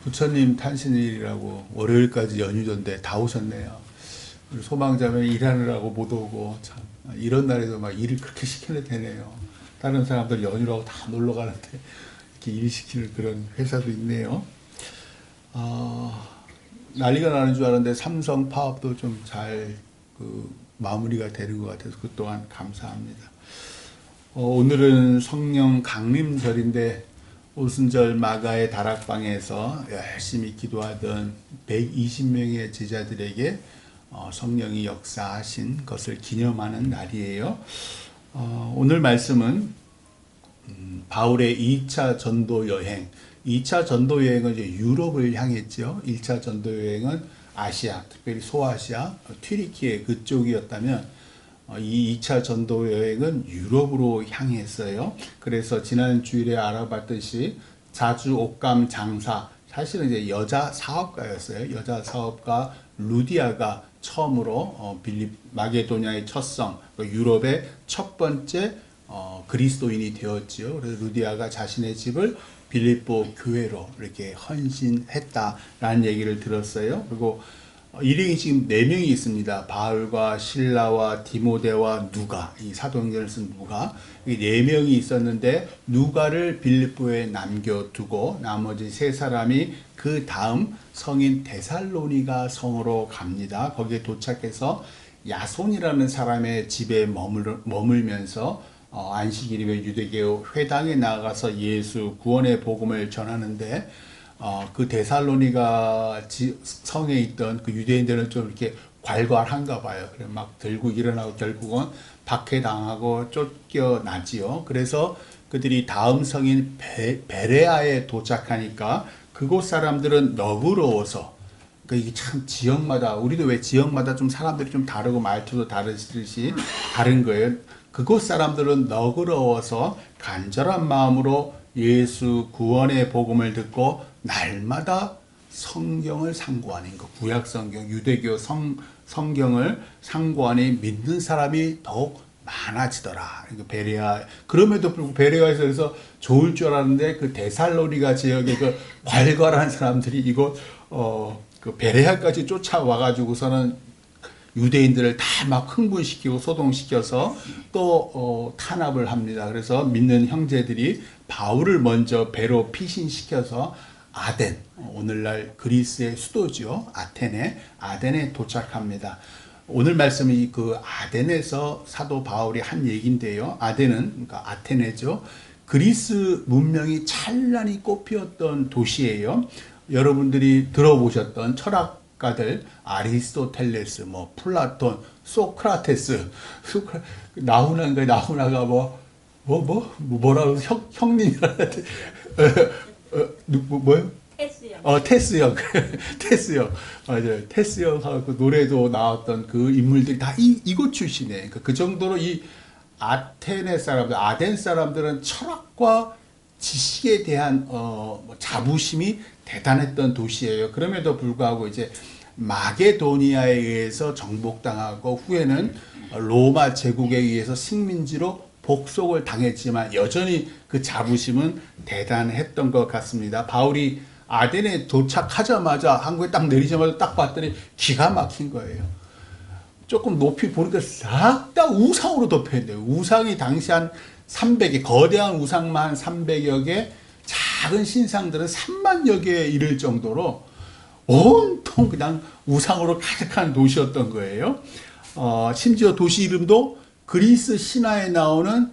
부처님 탄신일이라고 월요일까지 연휴던데 다 오셨네요. 우리 소망자매 일하느라고 못 오고 참 이런 날에도 막 일을 그렇게 시키는 되네요. 다른 사람들 연휴라고 다 놀러 가는데 이렇게 일 시키는 그런 회사도 있네요. 난리가 나는 줄 알았는데 삼성 파업도 좀 잘 마무리가 되는 것 같아서 그 또한 감사합니다. 오늘은 성령 강림절인데 오순절 마가의 다락방에서 열심히 기도하던 120명의 제자들에게 성령이 역사하신 것을 기념하는 날이에요. 오늘 말씀은 바울의 2차 전도 여행, 2차 전도 여행은 이제 유럽을 향했죠. 1차 전도 여행은 아시아, 특별히 소아시아, 튀르키예 그쪽이었다면 이 2차 전도 여행은 유럽으로 향했어요. 그래서 지난 주일에 알아봤듯이 자주 옷감 장사, 사실은 이제 여자 사업가였어요. 여자 사업가 루디아가 처음으로 마게도냐의 첫 성, 유럽의 첫 번째 그리스도인이 되었지요. 그래서 루디아가 자신의 집을 빌립보 교회로 이렇게 헌신했다라는 얘기를 들었어요. 그리고 일행이 지금 4명이 있습니다. 바울과 실라와 디모데와 누가, 이 사도행전을 쓴 누가, 이 4명이 있었는데 누가를 빌립보에 남겨두고 나머지 3사람이 그 다음 성인 데살로니가 성으로 갑니다. 거기에 도착해서 야손이라는 사람의 집에 머물면서 안식일이면 유대교 회당에 나가서 예수 구원의 복음을 전하는데 그 데살로니가 성에 있던 그 유대인들은 좀 이렇게 괄괄한가 봐요. 그래 막 들고 일어나고 결국은 박해당하고 쫓겨나지요. 그래서 그들이 다음 성인 베레아에 도착하니까 그곳 사람들은 너그러워서, 그러니까 이게 참 지역마다, 우리도 왜 지역마다 좀 사람들이 좀 다르고 말투도 다르듯이 다른 거예요. 그곳 사람들은 너그러워서 간절한 마음으로 예수 구원의 복음을 듣고 날마다 성경을 상고하는 거, 구약 성경, 유대교 성경을 상고하니 믿는 사람이 더욱 많아지더라. 베레아, 그럼에도 불구하고 베레아에서 그래서 좋을 줄 알았는데 그 데살로니가 지역의 그 괄괄한 사람들이 이곳 그 베레아까지 쫓아와가지고서는 유대인들을 다 막 흥분시키고 소동시켜서 또 탄압을 합니다. 그래서 믿는 형제들이 바울을 먼저 배로 피신시켜서 아덴, 오늘날 그리스의 수도죠. 아덴에 도착합니다. 오늘 말씀이 그 아덴에서 사도 바울이 한 얘기인데요. 아덴은, 그러니까 아테네죠. 그리스 문명이 찬란히 꽃피었던 도시예요. 여러분들이 들어보셨던 철학가들 아리스토텔레스, 플라톤, 소크라테스, 나훈아가 뭐라고 형님이라 뭐요? 테스형. 테스형. 맞아요. 테스형하고 노래도 나왔던 그 인물들이 다 이곳 출신이에요. 그러니까 그 정도로 이 아테네 사람들, 아덴 사람들은 철학과 지식에 대한 자부심이 대단했던 도시예요. 그럼에도 불구하고 이제 마게도니아에 의해서 정복당하고 후에는 로마 제국에 의해서 식민지로 복속을 당했지만 여전히 그 자부심은 대단했던 것 같습니다. 바울이 아덴에 도착하자마자 한국에 딱 내리자마자 딱 봤더니 기가 막힌 거예요. 조금 높이 보니까 싹 다 우상으로 덮여있는데, 우상이 당시 한 300개, 거대한 우상만 300여 개, 작은 신상들은 3만여 개에 이를 정도로 온통 그냥 우상으로 가득한 도시였던 거예요. 심지어 도시 이름도 그리스 신화에 나오는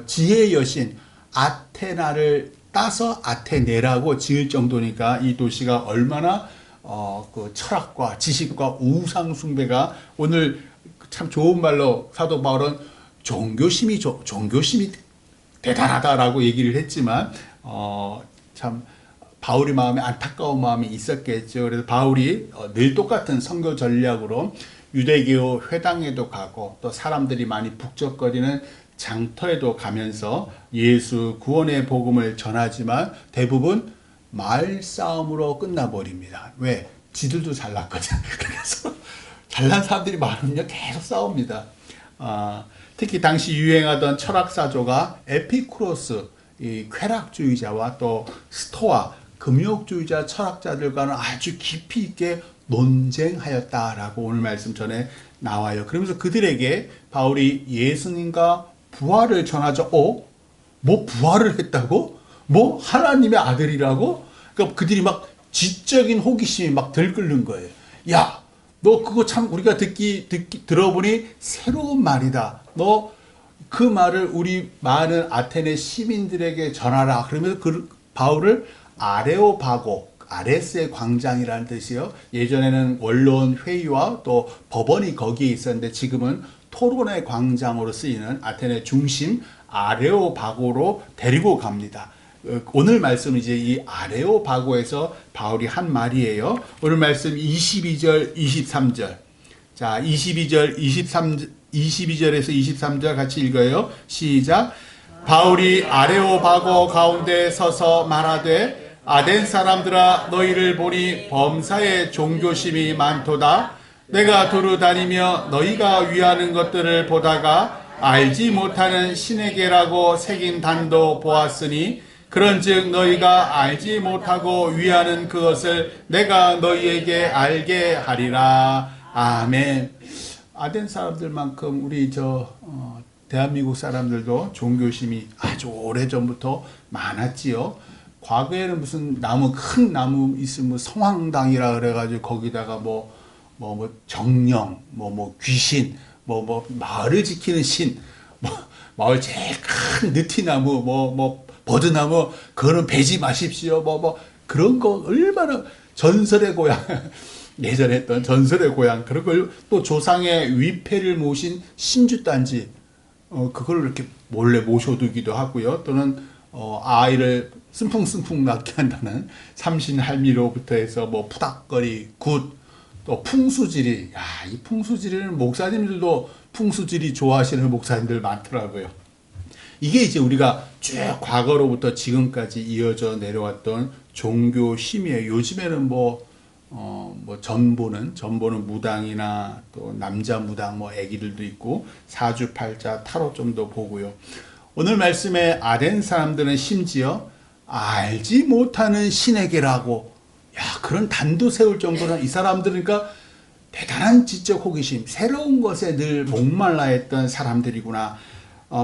지혜의 여신 아테나를 따서 아테네라고 지을 정도니까 이 도시가 얼마나 그 철학과 지식과 우상 숭배가, 오늘 참 좋은 말로 사도 바울은 종교심이 대단하다라고 얘기를 했지만 참 바울의 마음에 안타까운 마음이 있었겠죠. 그래서 바울이 늘 똑같은 선교 전략으로 유대교 회당에도 가고 또 사람들이 많이 북적거리는 장터에도 가면서 예수 구원의 복음을 전하지만 대부분 말싸움으로 끝나버립니다. 왜? 지들도 잘났거든. 그래서 잘난 사람들이 많으면 계속 싸웁니다. 특히 당시 유행하던 철학사조가 에피쿠로스, 이 쾌락주의자와 또 스토아, 금욕주의자 철학자들과는 아주 깊이 있게 논쟁하였다라고 오늘 말씀 전에 나와요. 그러면서 그들에게 바울이 예수님과 부활을 전하죠. 뭐 부활을 했다고? 뭐 하나님의 아들이라고? 그러니까 그들이 막 지적인 호기심이 막 들끓는 거예요. 야, 너 그거 참 우리가 들어보니 새로운 말이다. 너 그 말을 우리 많은 아테네 시민들에게 전하라. 그러면서 바울을 아레오바고, 아레스의 광장이라는 뜻이요. 예전에는 원로원 회의와 또 법원이 거기에 있었는데 지금은 토론의 광장으로 쓰이는 아테네 중심 아레오바고로 데리고 갑니다. 오늘 말씀은 이제 이 아레오바고에서 바울이 한 말이에요. 오늘 말씀 22절, 23절. 자, 22절에서 23절 같이 읽어요. 시작. 바울이 아레오바고 가운데 서서 말하되 아덴 사람들아 너희를 보니 범사에 종교심이 많도다. 내가 두루 다니며 너희가 위하는 것들을 보다가 알지 못하는 신에게라고 새긴 단도 보았으니 그런즉 너희가 알지 못하고 위하는 그것을 내가 너희에게 알게 하리라. 아멘. 아덴 사람들만큼 우리 대한민국 사람들도 종교심이 아주 오래전부터 많았지요. 과거에는 무슨 큰 나무 있으면 성황당이라 그래가지고 거기다가 뭐 정령, 귀신, 마을을 지키는 신, 마을 제일 큰 느티나무, 버드나무, 그거는 베지 마십시오. 그런 거 얼마나 전설의 고향, 예전에 했던 전설의 고향, 그런 걸 또 조상의 위패를 모신 신주단지, 그걸 이렇게 몰래 모셔두기도 하고요. 또는, 아이를 승풍승풍 낳게 한다는 삼신할미로부터 해서 푸닥거리, 굿, 또 풍수지리. 이 풍수지리는 목사님들도 풍수지리 좋아하시는 목사님들 많더라고요. 이게 이제 우리가 쭉 과거로부터 지금까지 이어져 내려왔던 종교심이에요. 요즘에는 전보는 무당이나 또 남자 무당 애기들도 있고 사주팔자 타로점도 보고요. 오늘 말씀에 아덴 사람들은 심지어 알지 못하는 신에게라고, 그런 단도 세울 정도는 이 사람들은 그러니까 대단한 지적 호기심, 새로운 것에 늘 목말라 했던 사람들이구나.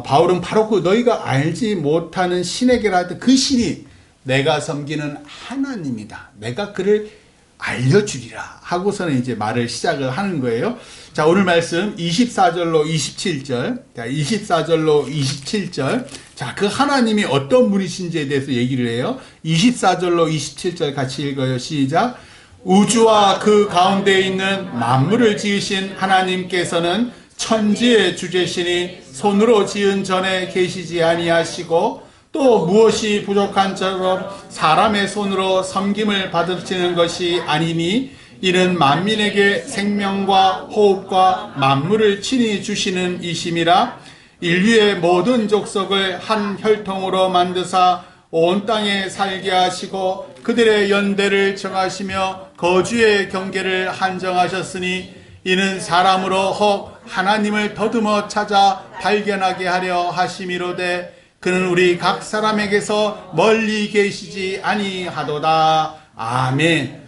바울은 바로 그 너희가 알지 못하는 신에게라 할 때 그 신이 내가 섬기는 하나님이다. 내가 그를 알려주리라 하고서는 이제 말을 시작을 하는 거예요. 자, 오늘 말씀 24절로 27절. 자, 24절로 27절. 자, 그 하나님이 어떤 분이신지에 대해서 얘기를 해요. 24절로 27절 같이 읽어요. 시작. 우주와 그 가운데 있는 만물을 지으신 하나님께서는 천지의 주제시니 손으로 지은 전에 계시지 아니하시고 또 무엇이 부족한처럼 사람의 손으로 섬김을 받으시는 것이 아니니 이는 만민에게 생명과 호흡과 만물을 친히 주시는 이심이라. 인류의 모든 족속을 한 혈통으로 만드사 온 땅에 살게 하시고 그들의 연대를 정하시며 거주의 경계를 한정하셨으니 이는 사람으로 혹 하나님을 더듬어 찾아 발견하게 하려 하심이로되 그는 우리 각 사람에게서 멀리 계시지 아니하도다. 아멘.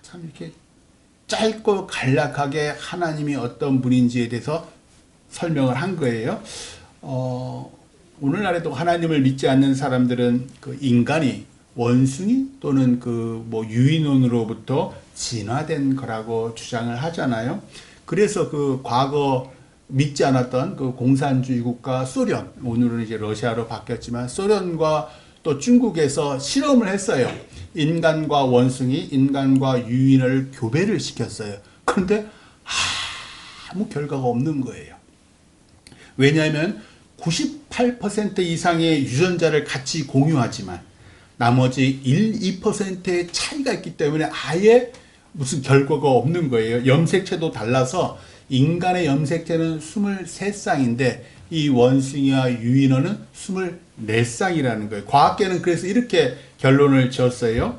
참 이렇게 짧고 간략하게 하나님이 어떤 분인지에 대해서 설명을 한 거예요. 오늘날에도 하나님을 믿지 않는 사람들은 그 인간이 원숭이 또는 유인원으로부터 진화된 거라고 주장을 하잖아요. 그래서 그 과거 믿지 않았던 그 공산주의 국가 소련, 오늘은 이제 러시아로 바뀌었지만 소련과 또 중국에서 실험을 했어요. 인간과 원숭이, 인간과 유인을 교배를 시켰어요. 그런데 아무 결과가 없는 거예요. 왜냐하면 98% 이상의 유전자를 같이 공유하지만 나머지 1, 2%의 차이가 있기 때문에 아예 무슨 결과가 없는 거예요. 염색체도 달라서 인간의 염색체는 23쌍인데 이 원숭이와 유인원은 24쌍이라는 거예요. 과학계는 그래서 이렇게 결론을 지었어요.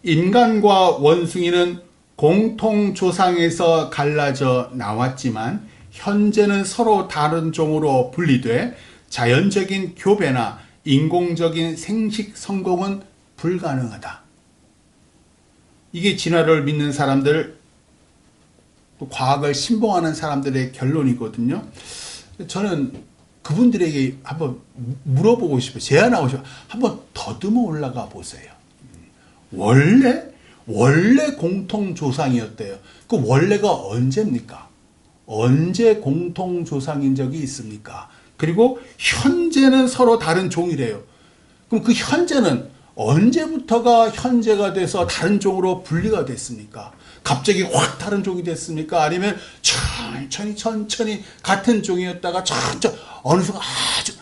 인간과 원숭이는 공통 조상에서 갈라져 나왔지만 현재는 서로 다른 종으로 분리돼 자연적인 교배나 인공적인 생식 성공은 불가능하다. 이게 진화를 믿는 사람들, 또 과학을 신봉하는 사람들의 결론이거든요. 저는 그분들에게 한번 물어보고 싶어요. 제안하고 싶어요. 한번 더듬어 올라가 보세요. 원래 공통 조상이었대요. 그 원래가 언제입니까? 언제 공통 조상인 적이 있습니까? 그리고 현재는 서로 다른 종이래요. 그럼 그 현재는 언제부터가 현재가 돼서 다른 종으로 분리가 됐습니까? 갑자기 확 다른 종이 됐습니까? 아니면 천천히 같은 종이었다가 천천히 어느 순간 아주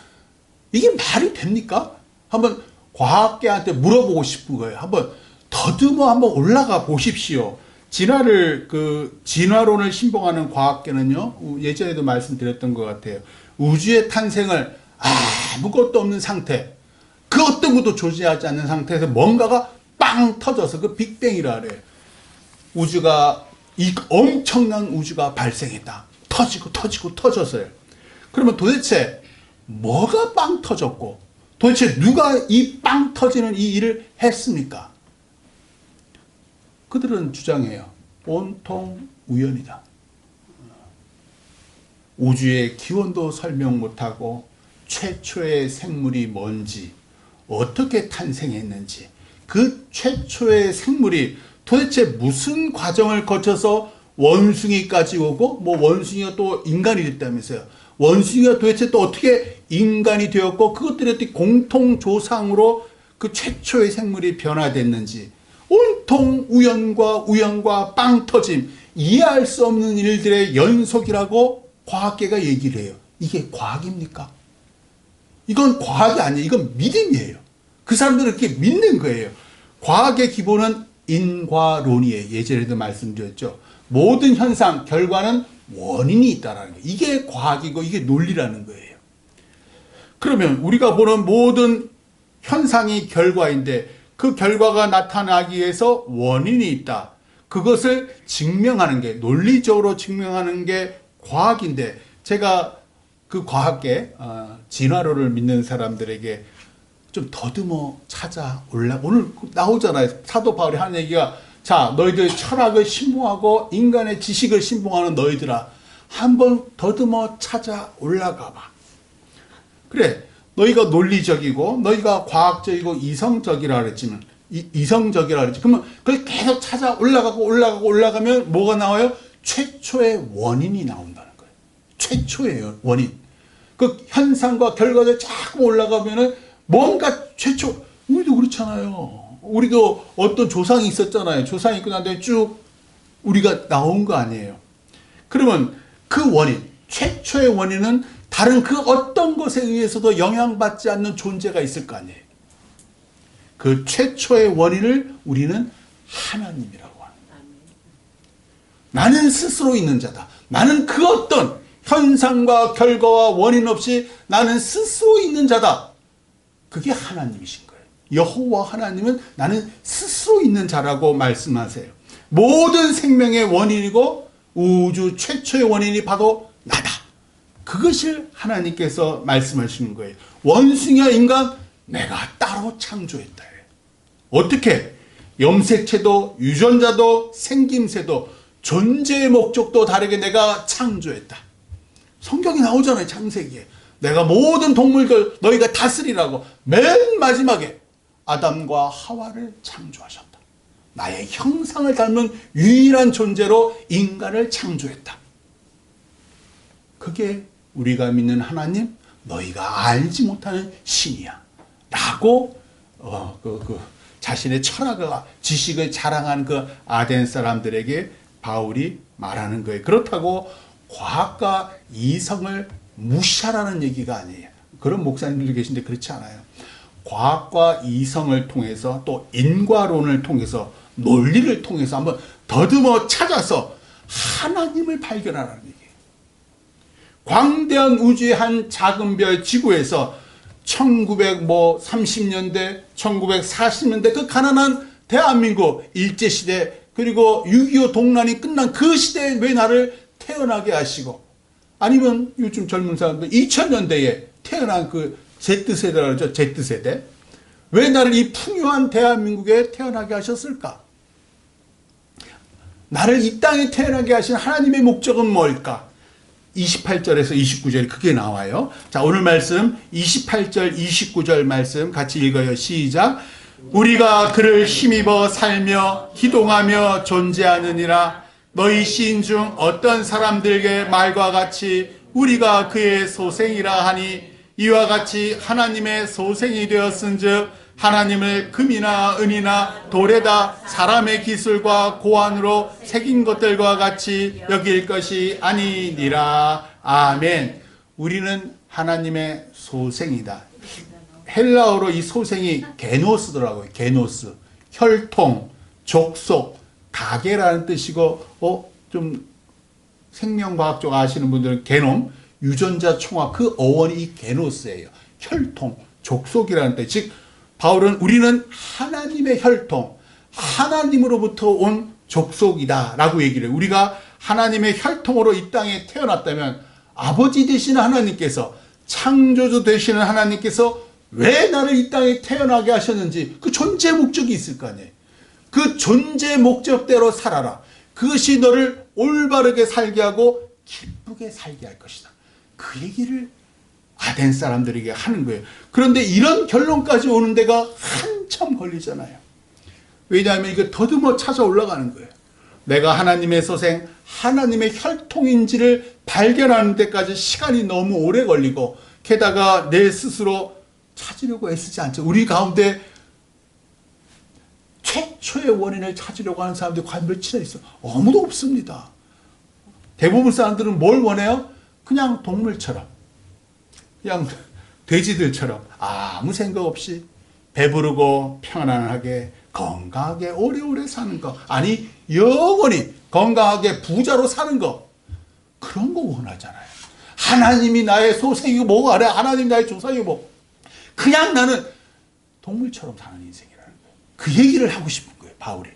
이게 말이 됩니까? 한번 과학계한테 물어보고 싶은 거예요. 한번 더듬어 한번 올라가 보십시오. 진화론을 신봉하는 과학계는요, 예전에도 말씀드렸던 것 같아요. 우주의 탄생을 아무것도 없는 상태, 그 어떤 것도 존재하지 않는 상태에서 뭔가가 빵 터져서 그 빅뱅이라 그래요. 이 엄청난 우주가 발생했다. 터졌어요. 그러면 도대체 뭐가 빵 터졌고, 도대체 누가 이 빵 터지는 이 일을 했습니까? 그들은 주장해요. 온통 우연이다. 우주의 기원도 설명 못하고 최초의 생물이 뭔지, 어떻게 탄생했는지, 그 최초의 생물이 도대체 무슨 과정을 거쳐서 원숭이까지 오고, 원숭이가 또 인간이 됐다면서요. 원숭이가 도대체 또 어떻게 인간이 되었고, 그것들이 공통 조상으로 그 최초의 생물이 변화됐는지, 온통 우연과 빵 터짐, 이해할 수 없는 일들의 연속이라고 과학계가 얘기를 해요. 이게 과학입니까? 이건 과학이 아니에요. 이건 믿음이에요. 그 사람들은 그렇게 믿는 거예요. 과학의 기본은 인과론이에요. 예전에도 말씀드렸죠. 모든 현상, 결과는 원인이 있다는 거예요. 이게 과학이고 이게 논리라는 거예요. 그러면 우리가 보는 모든 현상이 결과인데, 그 결과가 나타나기 위해서 원인이 있다. 그것을 증명하는 게, 논리적으로 증명하는 게 과학인데, 제가 그 과학계, 진화론을 믿는 사람들에게 좀 더듬어 오늘 나오잖아요. 사도 바울이 하는 얘기가, 자, 너희들 철학을 신봉하고 인간의 지식을 신봉하는 너희들아, 한번 더듬어 올라가 봐. 그래. 너희가 논리적이고, 너희가 과학적이고, 이성적이라 그랬지만, 그러면 그걸 계속 올라가면 뭐가 나와요? 최초의 원인이 나온다는 거예요. 최초의 원인. 그 현상과 결과들 자꾸 올라가면은 뭔가 우리도 그렇잖아요. 우리도 어떤 조상이 있었잖아요. 조상이 있고 난 다음에 쭉 우리가 나온 거 아니에요. 그러면 그 원인, 최초의 원인은 다른 그 어떤 것에 의해서도 영향받지 않는 존재가 있을 거 아니에요. 그 최초의 원인을 우리는 하나님이라고 합니다. 나는 스스로 있는 자다. 나는 그 어떤 현상과 결과와 원인 없이 나는 스스로 있는 자다. 그게 하나님이신 거예요. 여호와 하나님은 나는 스스로 있는 자라고 말씀하세요. 모든 생명의 원인이고 우주 최초의 원인이 바로 나다. 그것을 하나님께서 말씀하시는 거예요. 원숭이와 인간 내가 따로 창조했다. 어떻게? 염색체도 유전자도 생김새도 존재의 목적도 다르게 내가 창조했다. 성경이 나오잖아요. 창세기에. 내가 모든 동물들 너희가 다스리라고 맨 마지막에 아담과 하와를 창조하셨다. 나의 형상을 닮은 유일한 존재로 인간을 창조했다. 그게 우리가 믿는 하나님, 너희가 알지 못하는 신이야 라고 자신의 철학과 지식을 자랑하는 그 아덴 사람들에게 바울이 말하는 거예요. 그렇다고 과학과 이성을 무시하라는 얘기가 아니에요. 그런 목사님들도 계신데 그렇지 않아요. 과학과 이성을 통해서 또 인과론을 통해서 논리를 통해서 한번 더듬어 찾아서 하나님을 발견하라는 얘기예요. 광대한 우주의 한 작은 별 지구에서 1930년대, 1940년대 그 가난한 대한민국 일제시대 그리고 6.25 동란이 끝난 그 시대에 왜 나를 태어나게 하시고, 아니면 요즘 젊은 사람들 2000년대에 태어난 그 Z세대라고 그러죠. Z세대. 왜 나를 이 풍요한 대한민국에 태어나게 하셨을까? 나를 이 땅에 태어나게 하신 하나님의 목적은 뭘까? 28절에서 29절 그게 나와요. 자, 오늘 말씀 28절 29절 말씀 같이 읽어요. 시작. 우리가 그를 힘입어 살며 희동하며 존재하느니라. 너희 시인 중 어떤 사람들에게 말과 같이 우리가 그의 소생이라 하니 이와 같이 하나님의 소생이 되었은즉 하나님을 금이나 은이나 돌에다 사람의 기술과 고안으로 새긴 것들과 같이 여길 것이 아니니라. 아멘. 우리는 하나님의 소생이다. 헬라어로 이 소생이 게노스더라고요. 게노스. 혈통, 족속, 가계라는 뜻이고, 좀 생명과학적 아시는 분들은 게놈, 유전자 총합, 그 어원이 이 게노스예요. 혈통, 족속이라는 뜻. 즉, 바울은 우리는 하나님의 혈통, 하나님으로부터 온 족속이다 라고 얘기를 해요. 우리가 하나님의 혈통으로 이 땅에 태어났다면 아버지 되시는 하나님께서, 창조주 되시는 하나님께서 왜 나를 이 땅에 태어나게 하셨는지 그 존재 목적이 있을 거 아니에요. 그 존재 목적대로 살아라. 그것이 너를 올바르게 살게 하고 기쁘게 살게 할 것이다. 그 얘기를 아덴 사람들에게 하는 거예요. 그런데 이런 결론까지 오는 데가 한참 걸리잖아요. 왜냐하면 이거 더듬어 찾아 올라가는 거예요. 내가 하나님의 소생, 하나님의 혈통인지를 발견하는 데까지 시간이 너무 오래 걸리고, 게다가 내 스스로 찾으려고 애쓰지 않죠. 우리 가운데 최초의 원인을 찾으려고 하는 사람들이 과연 몇이나 있어? 아무도 없습니다. 대부분 사람들은 뭘 원해요? 그냥 동물처럼, 그냥 돼지들처럼 아무 생각 없이 배부르고 편안하게 건강하게 오래오래 사는 거, 아니 영원히 건강하게 부자로 사는 거, 그런 거 원하잖아요. 하나님이 나의 소생이고 뭐가 아니라 하나님이 나의 조상이고 뭐, 그냥 나는 동물처럼 사는 인생이라는 거예요. 그 얘기를 하고 싶은 거예요, 바울이.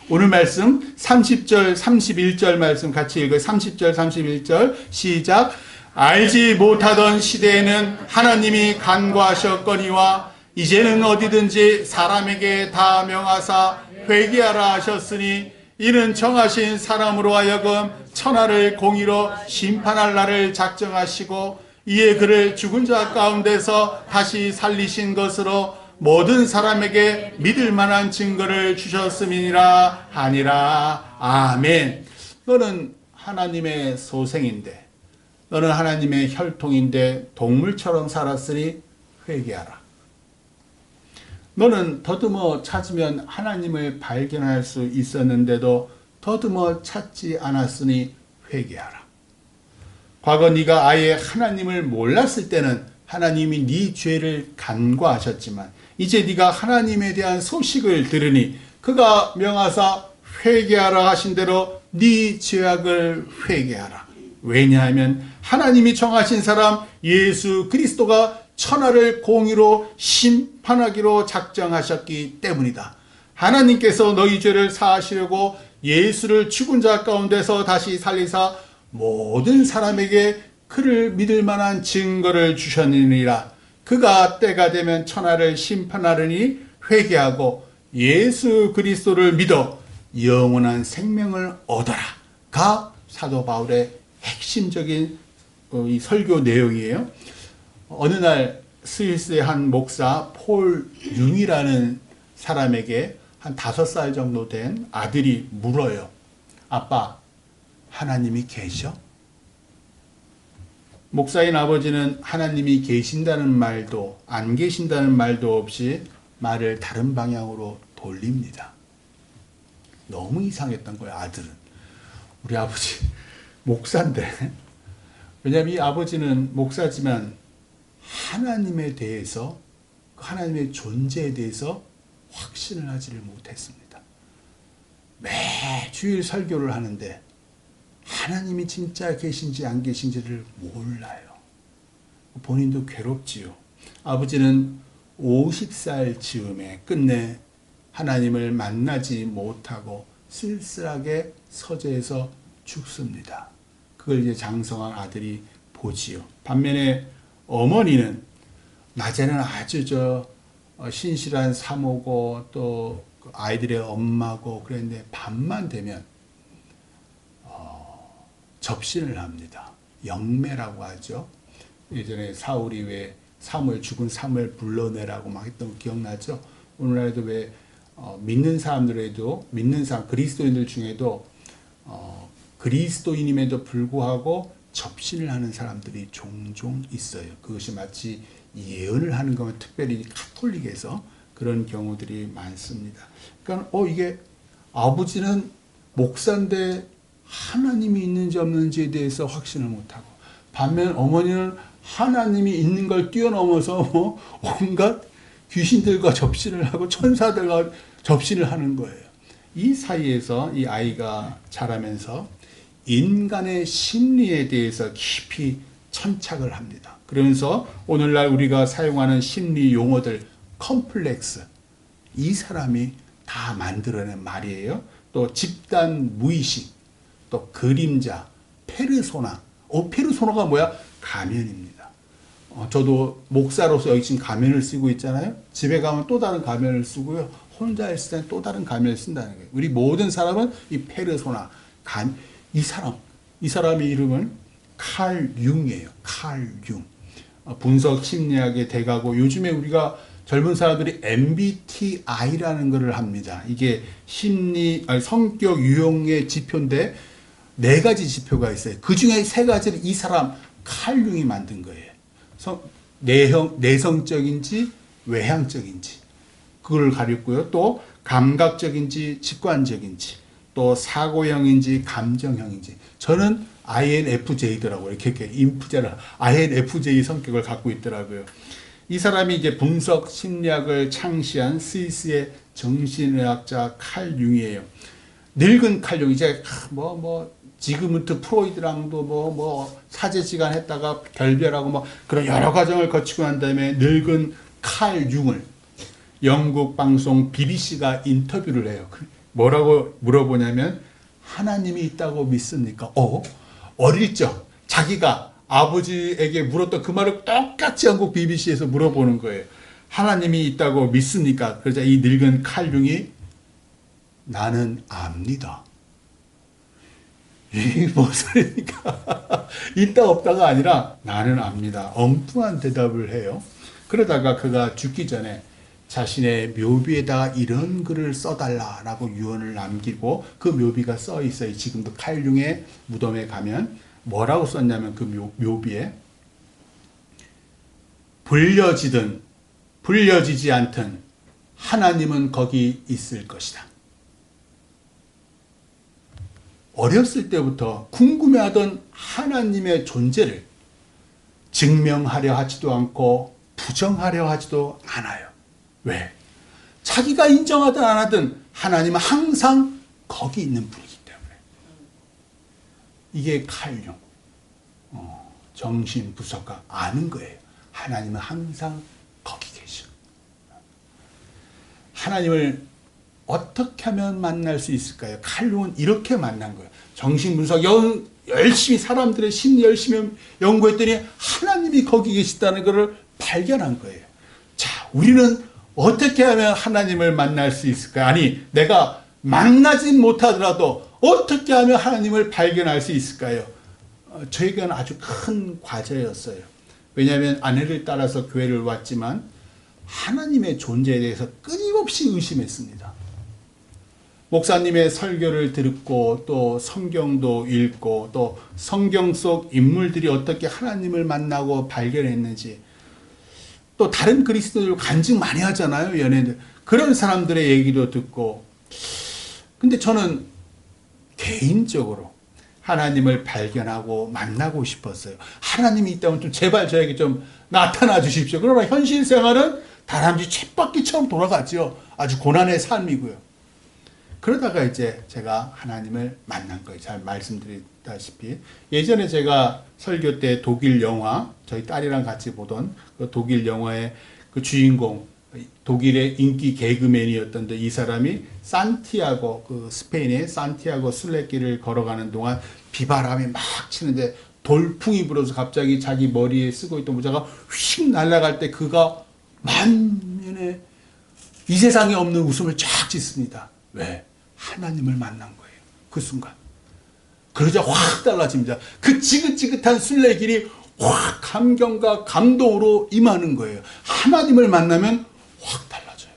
오늘 말씀 30절 31절 말씀 같이 읽어요. 30절 31절 시작. 알지 못하던 시대에는 하나님이 간과하셨거니와 이제는 어디든지 사람에게 다 명하사 회개하라 하셨으니 이는 정하신 사람으로 하여금 천하를 공의로 심판할 날을 작정하시고 이에 그를 죽은 자 가운데서 다시 살리신 것으로 모든 사람에게 믿을 만한 증거를 주셨음이니라 하니라. 아멘. 너는 하나님의 소생인데, 너는 하나님의 혈통인데 동물처럼 살았으니 회개하라. 너는 더듬어 찾으면 하나님을 발견할 수 있었는데도 더듬어 찾지 않았으니 회개하라. 과거 네가 아예 하나님을 몰랐을 때는 하나님이 네 죄를 간과하셨지만 이제 네가 하나님에 대한 소식을 들으니 그가 명하사 회개하라 하신 대로 네 죄악을 회개하라. 왜냐하면 하나님이 정하신 사람 예수 그리스도가 천하를 공의로 심판하기로 작정하셨기 때문이다. 하나님께서 너희 죄를 사하시려고 예수를 죽은 자 가운데서 다시 살리사 모든 사람에게 그를 믿을 만한 증거를 주셨느니라. 그가 때가 되면 천하를 심판하려니 회개하고 예수 그리스도를 믿어 영원한 생명을 얻어라.가 사도 바울의 핵심적인 이 설교 내용이에요. 어느 날 스위스의 한 목사 폴 융이라는 사람에게 한 5살 정도 된 아들이 물어요. 아빠, 하나님이 계셔? 목사인 아버지는 하나님이 계신다는 말도 안 계신다는 말도 없이 말을 다른 방향으로 돌립니다. 너무 이상했던 거예요, 아들은. 우리 아버지 목사인데. 왜냐하면 이 아버지는 목사지만 하나님에 대해서, 하나님의 존재에 대해서 확신을 하지를 못했습니다. 매주일 설교를 하는데 하나님이 진짜 계신지 안 계신지를 몰라요. 본인도 괴롭지요. 아버지는 50살 즈음에 끝내 하나님을 만나지 못하고 쓸쓸하게 서재에서 죽습니다. 그걸 이제 장성한 아들이 보지요. 반면에 어머니는 낮에는 아주 신실한 사모고 또 아이들의 엄마고 그랬는데 밤만 되면 접신을 합니다. 영매라고 하죠. 예전에 사울이 왜 죽은 사무엘 불러내라고 막 했던 거 기억나죠? 오늘날에도 왜 믿는 사람들에도 믿는 사람 그리스도인들 중에도 그리스도인임에도 불구하고 접신을 하는 사람들이 종종 있어요. 그것이 마치 예언을 하는 거면 특별히 가톨릭에서 그런 경우들이 많습니다. 그러니까 이게 아버지는 목사인데 하나님이 있는지 없는지에 대해서 확신을 못하고, 반면 어머니는 하나님이 있는 걸 뛰어넘어서 온갖 귀신들과 접신을 하고 천사들과 접신을 하는 거예요. 이 사이에서 이 아이가 자라면서 인간의 심리에 대해서 깊이 천착을 합니다. 그러면서 오늘날 우리가 사용하는 심리 용어들, 컴플렉스, 이 사람이 다 만들어낸 말이에요. 또 집단 무의식, 또 그림자, 페르소나. 페르소나가 뭐야? 가면입니다. 저도 목사로서 여기 지금 가면을 쓰고 있잖아요. 집에 가면 또 다른 가면을 쓰고요. 혼자 있을 때는 또 다른 가면을 쓴다는 거예요. 우리 모든 사람은 이 페르소나, 이 사람의 이름은 칼 융이에요. 칼 융. 분석 심리학의 대가고, 요즘에 우리가 젊은 사람들이 MBTI라는 것을 합니다. 이게 성격 유형의 지표인데 4가지 지표가 있어요. 그 중에 3가지를 이 사람 칼 융이 만든 거예요. 내성적인지 외향적인지 그걸 가렸고요. 또 감각적인지 직관적인지, 또 사고형인지 감정형인지. 저는 INFJ더라고요. 이렇게 인프제를 INFJ 성격을 갖고 있더라고요. 이 사람이 이제 분석 심리학을 창시한 스위스의 정신의학자 칼 융이에요. 늙은 칼 융, 이제 지그문트 프로이드랑도 사제지간 했다가 결별하고 그런 여러 과정을 거치고 난 다음에 늙은 칼 융을 영국 방송 BBC가 인터뷰를 해요. 뭐라고 물어보냐면, 하나님이 있다고 믿습니까? 어릴 적 자기가 아버지에게 물었던 그 말을 똑같이 영국 BBC에서 물어보는 거예요. 하나님이 있다고 믿습니까? 그러자 이 늙은 칼 융이 나는 압니다. 이게 무슨 소리입니까? 있다 없다가 아니라 나는 압니다. 엉뚱한 대답을 해요. 그러다가 그가 죽기 전에 자신의 묘비에다가 이런 글을 써달라라고 유언을 남기고, 그 묘비가 써 있어요. 지금도 칼 융의 무덤에 가면 뭐라고 썼냐면, 그 묘비에 불려지든 불려지지 않든 하나님은 거기 있을 것이다. 어렸을 때부터 궁금해하던 하나님의 존재를 증명하려 하지도 않고 부정하려 하지도 않아요. 왜? 자기가 인정하든 안 하든 하나님은 항상 거기 있는 분이기 때문에. 이게 칼 융, 정신 분석가 아는 거예요. 하나님은 항상 거기 계셔. 하나님을 어떻게 하면 만날 수 있을까요? 칼 융은 이렇게 만난 거예요. 정신 분석 열심히 사람들의 심리 열심히 연구했더니 하나님이 거기 계시다는 것을 발견한 거예요. 자, 우리는 어떻게 하면 하나님을 만날 수 있을까요? 아니, 내가 만나진 못하더라도 어떻게 하면 하나님을 발견할 수 있을까요? 저에게는 아주 큰 과제였어요. 왜냐하면 아내를 따라서 교회를 왔지만 하나님의 존재에 대해서 끊임없이 의심했습니다. 목사님의 설교를 듣고 또 성경도 읽고 또 성경 속 인물들이 어떻게 하나님을 만나고 발견했는지, 또 다른 그리스도들 간증 많이 하잖아요, 연예인들. 그런 사람들의 얘기도 듣고. 근데 저는 개인적으로 하나님을 발견하고 만나고 싶었어요. 하나님이 있다면 좀 제발 저에게 좀 나타나 주십시오. 그러나 현실 생활은 다람쥐 쳇바퀴처럼 돌아가죠. 아주 고난의 삶이고요. 그러다가 이제 제가 하나님을 만난 거예요. 잘 말씀드렸다시피. 예전에 제가 설교 때 독일 영화, 저희 딸이랑 같이 보던 그 독일 영화의 그 주인공, 독일의 인기 개그맨이었던 이 사람이 산티아고, 그 스페인의 산티아고 순례길을 걸어가는 동안 비바람이 막 치는데 돌풍이 불어서 갑자기 자기 머리에 쓰고 있던 모자가 휙 날아갈 때 그가 만면에 이 세상에 없는 웃음을 쫙 짓습니다. 왜? 하나님을 만난 거예요. 그 순간. 그러자 확 달라집니다. 그 지긋지긋한 순례길이 확 감격과 감동으로 임하는 거예요. 하나님을 만나면 확 달라져요.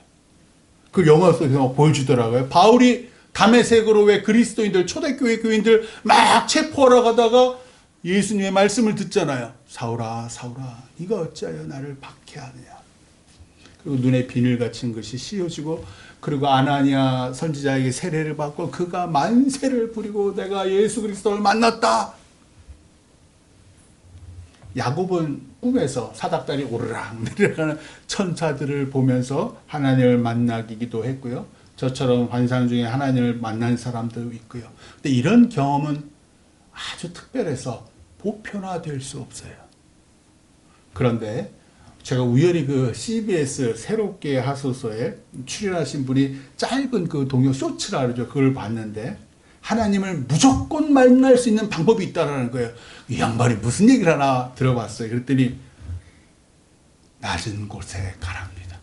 그 영화 속에서 보여주더라고요. 바울이 다메섹으로 왜 그리스도인들, 초대교회 교인들 막 체포하러 가다가 예수님의 말씀을 듣잖아요. 사울아, 사울아, 네가 어찌하여 나를 박해하느냐. 그리고 눈에 비늘 갇힌 것이 씌워지고, 그리고 아나니아 선지자에게 세례를 받고 그가 만세를 부리고 내가 예수 그리스도를 만났다. 야곱은 꿈에서 사닥다리 오르락 내려가는 천사들을 보면서 하나님을 만나기도 했고요. 저처럼 환상 중에 하나님을 만난 사람도 있고요. 근데 이런 경험은 아주 특별해서 보편화될 수 없어요. 그런데 제가 우연히 그 CBS 새롭게 하소서에 출연하신 분이 짧은 그 동요 쇼츠라 그러죠. 그걸 봤는데 하나님을 무조건 만날 수 있는 방법이 있다는 거예요. 이 양반이 무슨 얘기를 하나 들어봤어요. 그랬더니 낮은 곳에 가랍니다.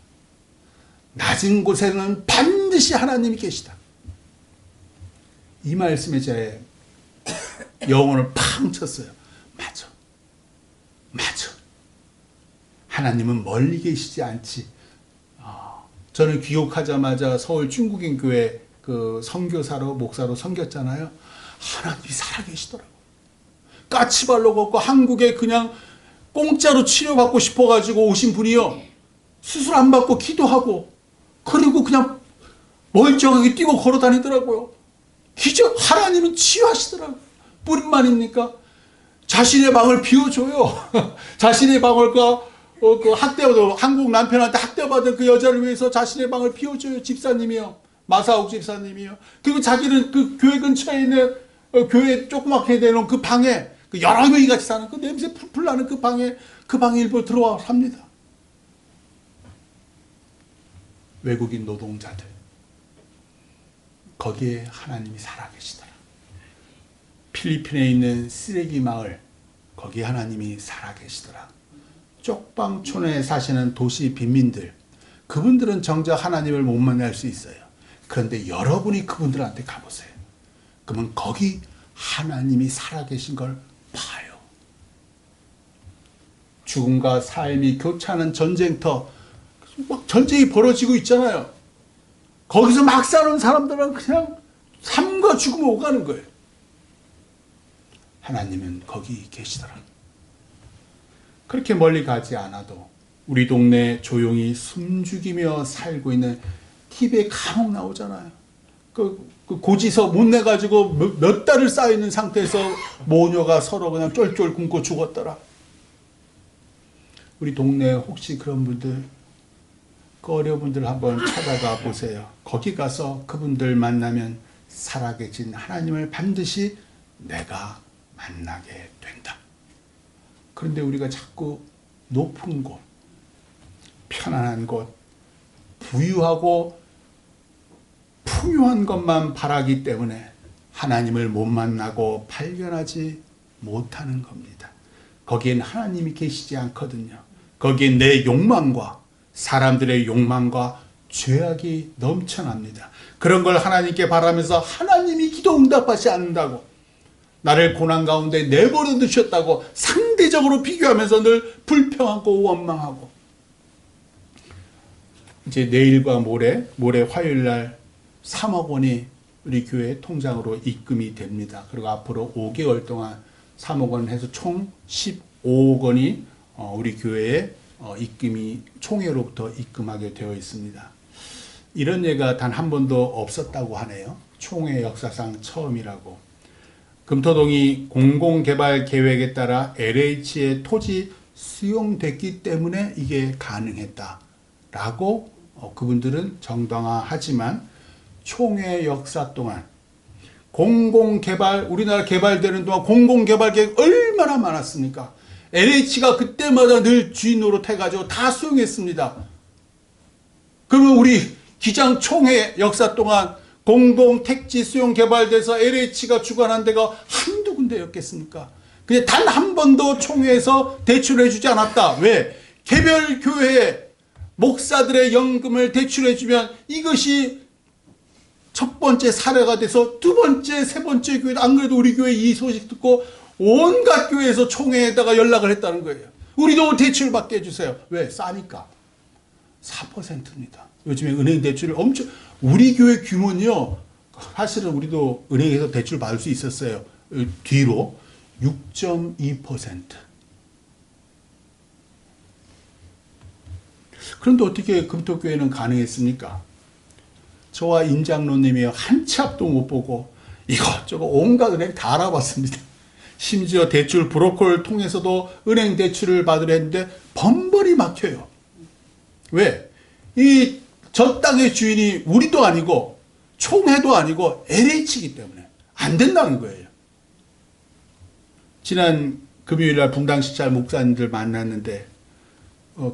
낮은 곳에는 반드시 하나님이 계시다. 이 말씀에 제 영혼을 팡 쳤어요. 맞아. 맞아. 하나님은 멀리 계시지 않지. 저는 귀국하자마자 서울 중국인 교회 그 선교사로 목사로 섬겼잖아요. 하나님이 살아계시더라고요. 까치발로 걷고 한국에 그냥 공짜로 치료받고 싶어가지고 오신 분이요. 수술 안 받고 기도하고 그리고 그냥 멀쩡하게 뛰고 걸어 다니더라고요. 기적, 하나님은 치유하시더라고요. 뿐만입니까? 자신의 방을 비워줘요. 자신의 방을 그 학대받은, 한국 남편한테 학대받은 그 여자를 위해서 자신의 방을 비워줘요. 집사님이요. 마사옥 집사님이요. 그리고 자기는 그 교회 근처에 있는 교회 조그맣게 내놓은 그 방에 그 여러 명이 같이 사는 그 냄새 풀풀 나는 그 방에 일부 들어와 삽니다. 외국인 노동자들. 거기에 하나님이 살아계시더라. 필리핀에 있는 쓰레기 마을. 거기에 하나님이 살아계시더라. 쪽방촌에 사시는 도시 빈민들. 그분들은 정작 하나님을 못 만날 수 있어요. 그런데 여러분이 그분들한테 가보세요. 그러면 거기 하나님이 살아계신 걸 봐요. 죽음과 삶이 교차하는 전쟁터, 막 전쟁이 벌어지고 있잖아요. 거기서 막 사는 사람들은 그냥 삶과 죽음을 오가는 거예요. 하나님은 거기 계시더라. 그렇게 멀리 가지 않아도 우리 동네 조용히 숨죽이며 살고 있는 TV에 간혹 나오잖아요. 그 고지서 못 내가지고 몇 달을 쌓여있는 상태에서 모녀가 서로 그냥 쫄쫄 굶고 죽었더라. 우리 동네에 혹시 그런 분들, 그 어려분들 한번 찾아가 보세요. 거기 가서 그분들 만나면 살아계신 하나님을 반드시 내가 만나게 된다. 그런데 우리가 자꾸 높은 곳, 편안한 곳, 부유하고 풍요한 것만 바라기 때문에 하나님을 못 만나고 발견하지 못하는 겁니다. 거기엔 하나님이 계시지 않거든요. 거기엔 내 욕망과 사람들의 욕망과 죄악이 넘쳐납니다. 그런 걸 하나님께 바라면서 하나님이 기도 응답하지 않는다고, 나를 고난 가운데 내버려 두셨다고 상대적으로 비교하면서 늘 불평하고 원망하고, 이제 내일과 모레 화요일 날 3억 원이 우리 교회 통장으로 입금이 됩니다. 그리고 앞으로 5개월 동안 3억 원 해서 총 15억 원이 우리 교회에 입금이 총회로부터 입금하게 되어 있습니다. 이런 예가 단 한 번도 없었다고 하네요. 총회 역사상 처음이라고. 금토동이 공공개발 계획에 따라 LH의 토지 수용됐기 때문에 이게 가능했다라고 그분들은 정당화하지만, 총회 역사 동안 공공개발, 우리나라 개발되는 동안 공공개발 계획 얼마나 많았습니까? LH가 그때마다 늘 주인 노릇해가지고 다 수용했습니다. 그러면 우리 기장 총회 역사 동안 공공택지 수용 개발돼서 LH가 주관한 데가 한두 군데였겠습니까? 근데 단 한 번도 총회에서 대출해주지 않았다. 왜? 개별 교회에 목사들의 연금을 대출해주면 이것이 첫 번째 사례가 돼서 두 번째, 세 번째 교회, 안 그래도 우리 교회 이 소식 듣고 온갖 교회에서 총회에다가 연락을 했다는 거예요. 우리도 대출 받게 해주세요. 왜? 싸니까. 4%입니다. 요즘에 은행 대출을 엄청, 우리 교회 규모는요, 사실은 우리도 은행에서 대출 받을 수 있었어요. 뒤로 6.2%. 그런데 어떻게 금토교회는 가능했습니까? 저와 임장로님이 한 치 앞도 못 보고 이것저것 온갖 은행 다 알아봤습니다. 심지어 대출 브로커를 통해서도 은행 대출을 받으려 했는데 번번이 막혀요. 왜? 저 땅의 주인이 우리도 아니고 총회도 아니고 LH이기 때문에 안 된다는 거예요. 지난 금요일날 분당시찰 목사님들 만났는데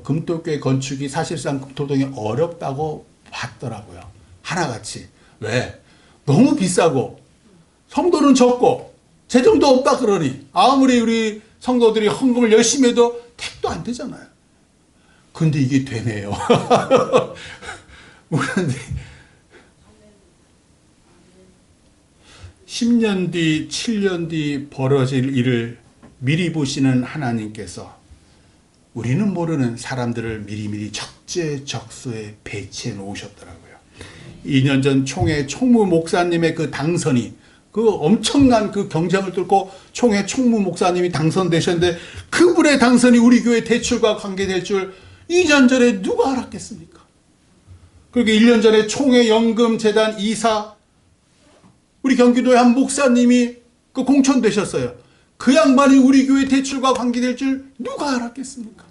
금토교회 건축이 사실상 금토동이 어렵다고 봤더라고요. 하나같이. 왜? 너무 비싸고 성도는 적고 재정도 없다 그러니 아무리 우리 성도들이 헌금을 열심히 해도 택도 안 되잖아요. 근데 이게 되네요. 그런데 10년 뒤, 7년 뒤 벌어질 일을 미리 보시는 하나님께서 우리는 모르는 사람들을 미리미리 적재적소에 배치해 놓으셨더라고요. 2년 전 총회 총무 목사님의 그 당선이, 그 엄청난 그 경쟁을 뚫고 총회 총무 목사님이 당선되셨는데 그분의 당선이 우리 교회 대출과 관계될 줄 2년 전에 누가 알았겠습니까? 그리고 1년 전에 총회 연금재단 이사, 우리 경기도의 한 목사님이 그 공천되셨어요. 그 양반이 우리 교회 대출과 관계될 줄 누가 알았겠습니까?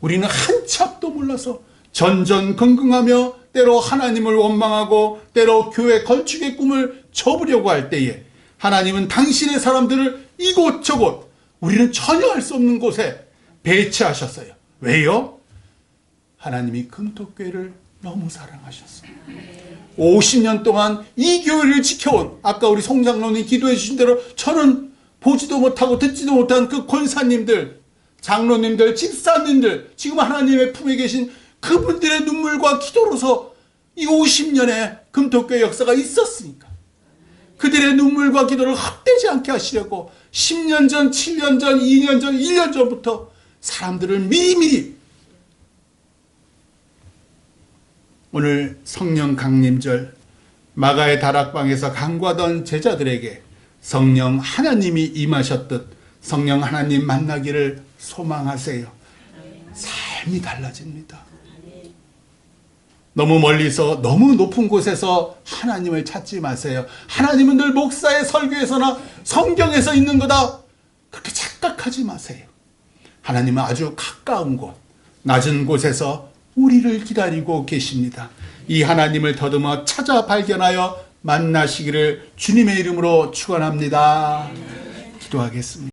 우리는 한치 앞도 몰라서 전전긍긍하며 때로 하나님을 원망하고 때로 교회 건축의 꿈을 접으려고 할 때에 하나님은 당신의 사람들을 이곳저곳, 우리는 전혀 알 수 없는 곳에 배치하셨어요. 왜요? 하나님이 금토교회를 너무 사랑하셨어요. 50년 동안 이 교회를 지켜온, 아까 우리 송장로님 기도해 주신 대로 저는 보지도 못하고 듣지도 못한 그 권사님들, 장로님들, 집사님들, 지금 하나님의 품에 계신 그분들의 눈물과 기도로서 이 50년의 금토교회 역사가 있었으니까 그들의 눈물과 기도를 헛되지 않게 하시려고 10년 전, 7년 전, 2년 전, 1년 전부터 사람들을 미리미리, 오늘 성령 강림절 마가의 다락방에서 간구하던 제자들에게 성령 하나님이 임하셨듯 성령 하나님 만나기를 소망하세요. 삶이 달라집니다. 너무 멀리서 너무 높은 곳에서 하나님을 찾지 마세요. 하나님은 늘 목사의 설교에서나 성경에서 있는 거다, 그렇게 착각하지 마세요. 하나님은 아주 가까운 곳, 낮은 곳에서 우리를 기다리고 계십니다. 이 하나님을 더듬어 찾아 발견하여 만나시기를 주님의 이름으로 축원합니다. 기도하겠습니다.